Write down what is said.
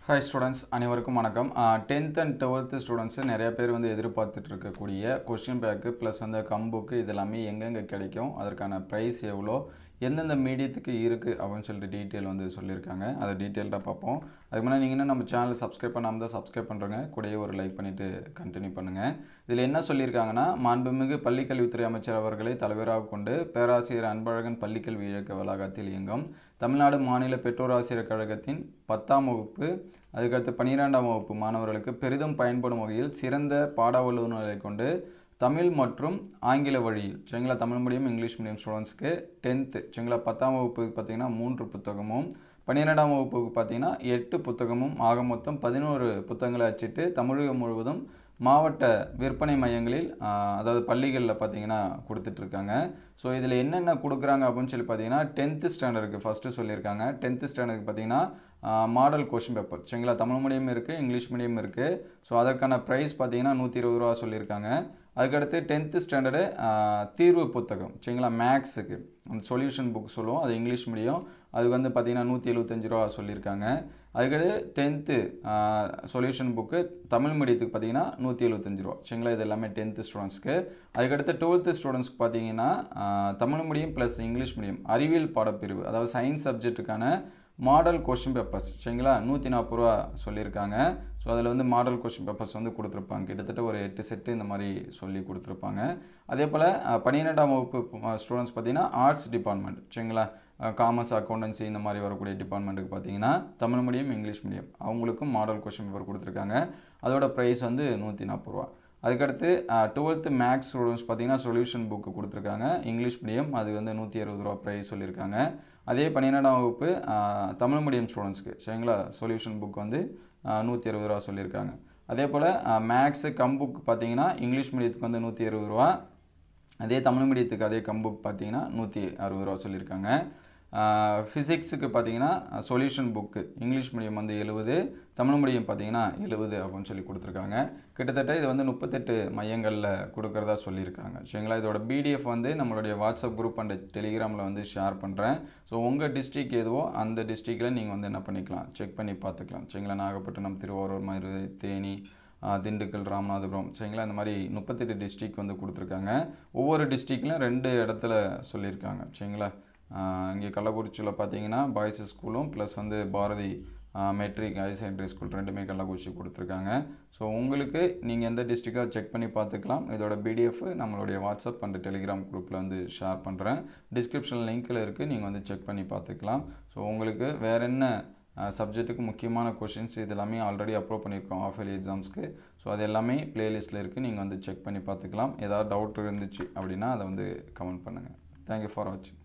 Hi students, அனைவருக்கும் வணக்கம். 10th and 12th students நிறைய பேர் வந்து எதிர்பார்த்துட்டு இருக்கக்கூடிய क्वेश्चन பேக் ப்ளஸ் வந்து கம் புக் இதெல்லாமே எங்கெங்க கிடைக்கும், அதற்கான பிரைஸ் எவ்வளோ, எந்தெந்த மீடியத்துக்கு இருக்குது அப்படின்னு சொல்லிட்டு டீட்டெயில் வந்து சொல்லியிருக்காங்க. அதை டீட்டெயில்டாக பார்ப்போம். அதுக்கு முன்னாடி நீங்கள் நம்ம சேனலை சப்ஸ்கிரைப் பண்ணாமல் தான் சப்ஸ்கிரைப் பண்ணுறங்க, கூடயே ஒரு லைக் பண்ணிவிட்டு கண்டினியூ பண்ணுங்கள். இதில் என்ன சொல்லியிருக்காங்கன்னா, மாண்புமிகு பள்ளிக்கல்வித்துறை அமைச்சர் அவர்களை தலைவராக கொண்டு பேராசிரியர் அன்பழகன் பள்ளிக்கல்வி இயக்க வளாகத்தில் இயங்கும் தமிழ்நாடு மாநில பெற்றோர் ஆசிரியர் கழகத்தின் 10ஆம் வகுப்பு அதுக்கடுத்து 12ஆம் வகுப்பு மாணவர்களுக்கு பெரிதும் பயன்படும் வகையில் சிறந்த பாட வல்லுநர்களை கொண்டு தமிழ் மற்றும் ஆங்கில வழியில் சரிங்களா, தமிழ் மீடியம் இங்கிலீஷ் மீடியம் ஸ்டூடெண்ட்ஸ்க்கு 10th சரிங்களா 10ஆம் வகுப்புக்கு பார்த்தீங்கன்னா 3 புத்தகமும் 12ஆம் வகுப்புக்கு பார்த்தீங்கன்னா 8 புத்தகமும் ஆக மொத்தம் 11 புத்தகங்களை அச்சிட்டு தமிழகம் முழுவதும் மாவட்ட விற்பனை மையங்களில் அதாவது பள்ளிகளில் பார்த்தீங்கன்னா கொடுத்துட்ருக்காங்க. ஸோ இதில் என்னென்ன கொடுக்குறாங்க அப்படின்னு சொல்லி பார்த்தீங்கன்னா 10th ஸ்டாண்டர்டுக்கு ஃபஸ்ட்டு சொல்லியிருக்காங்க. 10th ஸ்டாண்டர்டுக்கு பார்த்தீங்கன்னா மாடல் கொஷின் பேப்பர் சரிங்களா, தமிழ் மீடியம் இருக்குது இங்கிலீஷ் மீடியம் இருக்குது. ஸோ அதற்கான ப்ரைஸ் பார்த்தீங்கன்னா 120 ரூபா சொல்லியிருக்காங்க. அதுக்கடுத்து 10th ஸ்டாண்டர்டு தீர்வு புத்தகம் சரிங்களா, மேக்ஸுக்கு அந்த சொல்யூஷன் புக் சொல்லுவோம், அது இங்கிலீஷ் மீடியம், அதுக்கு வந்து பார்த்தீங்கன்னா 175 ரூபா சொல்லியிருக்காங்க. அதுக்கடுத்து 10th சொல்யூஷன் புக்கு தமிழ் மீடியத்துக்கு பார்த்தீங்கன்னா 175 ரூபா சரிங்களா, இது எல்லாமே 10th ஸ்டூடெண்ட்ஸ்க்கு. அதுக்கடுத்து 12th ஸ்டூடெண்ட்ஸ்க்கு பார்த்தீங்கன்னா Tamil medium plus English medium அறிவியல் பாடப்பிரிவு அதாவது சயின்ஸ் சப்ஜெக்ட்டுக்கான மாடல் கொஷின் பேப்பர்ஸ் சரிங்களா 140 ரூபா சொல்லியிருக்காங்க. ஸோ அதில் வந்து மாடல் கொஷின் பேப்பர்ஸ் வந்து கொடுத்துருப்பாங்க, கிட்டத்தட்ட ஒரு 8 செட்டு இந்த மாதிரி சொல்லி கொடுத்துருப்பாங்க. அதே போல் 12ஆம் வகுப்பு ஸ்டூடெண்ட்ஸ் பார்த்தீங்கன்னா ஆர்ட்ஸ் டிபார்ட்மெண்ட் சரிங்களா, காமர்ஸ் அக்கௌண்டன்சி இந்த மாதிரி வரக்கூடிய டிபார்ட்மெண்ட்டுக்கு பார்த்தீங்கன்னா தமிழ் மீடியம் இங்கிலீஷ் மீடியம் அவங்களுக்கும் மாடல் கொஷின் பேப்பர் கொடுத்துருக்காங்க. அதோட ப்ரைஸ் வந்து 140 ரூபா. அதுக்கடுத்து 12th மேக்ஸ் ஸ்டூடெண்ட்ஸ் பார்த்தீங்கன்னா சொல்யூஷன் புக்கு கொடுத்துருக்காங்க இங்கிலீஷ் மீடியம், அது வந்து 160 ரூபா ப்ரைஸ் சொல்லியிருக்காங்க. அதே 12ஆம் வகுப்பு தமிழ் மீடியம் ஸ்டூடெண்ட்ஸ்க்கு சரிங்களா சொல்யூஷன் புக் வந்து 160 ரூபா சொல்லியிருக்காங்க. அதே போல் மேக்ஸு கம் புக் பார்த்தீங்கன்னா இங்கிலீஷ் மீடியத்துக்கு வந்து 160 ரூபா, அதே தமிழ் மீடியத்துக்கு அதே கம் புக் பார்த்தீங்கன்னா 160 ரூபா சொல்லியிருக்காங்க. ஃபிசிக்ஸுக்கு பார்த்தீங்கன்னா சொல்யூஷன் புக்கு இங்கிலீஷ் மீடியம் வந்து 70, தமிழ் மீடியம் பார்த்தீங்கன்னா 70 அப்படின்னு சொல்லி கொடுத்துருக்காங்க. கிட்டத்தட்ட இது வந்து 38 மையங்களில் கொடுக்குறதா சொல்லியிருக்காங்க சரிங்களா. இதோட பிடிஎஃப் வந்து நம்மளுடைய வாட்ஸ்அப் குரூப் அண்ட் டெலிகிராமில் வந்து ஷேர் பண்ணுறேன். ஸோ உங்கள் டிஸ்ட்ரிக் எதுவோ அந்த டிஸ்ட்ரிக்டில் நீங்கள் வந்து என்ன பண்ணிக்கலாம், செக் பண்ணி பார்த்துக்கலாம் சரிங்களா. நாகப்பட்டினம், திருவாரூர், மதுரை, தேனி, திண்டுக்கல், ராமநாதபுரம் சரிங்களா, இந்த மாதிரி 38 டிஸ்ட்ரிக் வந்து கொடுத்துருக்காங்க. ஒவ்வொரு டிஸ்ட்ரிக்ட்லையும் 2 இடத்துல சொல்லியிருக்காங்க சரிங்களா. இங்கே கள்ளக்குறிச்சியில் பார்த்தீங்கன்னா பாய்ஸ் ஸ்கூலும் ப்ளஸ் வந்து Bharathi matric higher secondary school ரெண்டுமே கள்ளக்குறிச்சி கொடுத்துருக்காங்க. ஸோ உங்களுக்கு நீங்கள் எந்த டிஸ்ட்ரிக்டாக செக் பண்ணி பார்த்துக்கலாம். இதோட பிடிஎஃப் நம்மளுடைய வாட்ஸ்அப் அண்ட் டெலிகிராம் குரூப்பில் வந்து ஷேர் பண்ணுறேன், டிஸ்கிரிப்ஷன் லிங்க்கில் இருக்குது, நீங்கள் வந்து செக் பண்ணி பார்த்துக்கலாம். ஸோ உங்களுக்கு வேறு என்ன சப்ஜெக்ட்டுக்கு முக்கியமான கொஷின்ஸ் இது எல்லாமே ஆல்ரெடி அப்லோட் பண்ணியிருக்கோம் ஆஃப் இயர்லி எக்ஸாம்ஸ்க்கு. ஸோ அது எல்லாமே ப்ளேலிஸ்ட்டில் இருக்குது, நீங்கள் வந்து செக் பண்ணி பார்த்துக்கலாம். ஏதாவது டவுட் இருந்துச்சு அப்படின்னா அதை வந்து கமெண்ட் பண்ணுங்கள். தேங்க்யூ ஃபார் வாட்சிங்.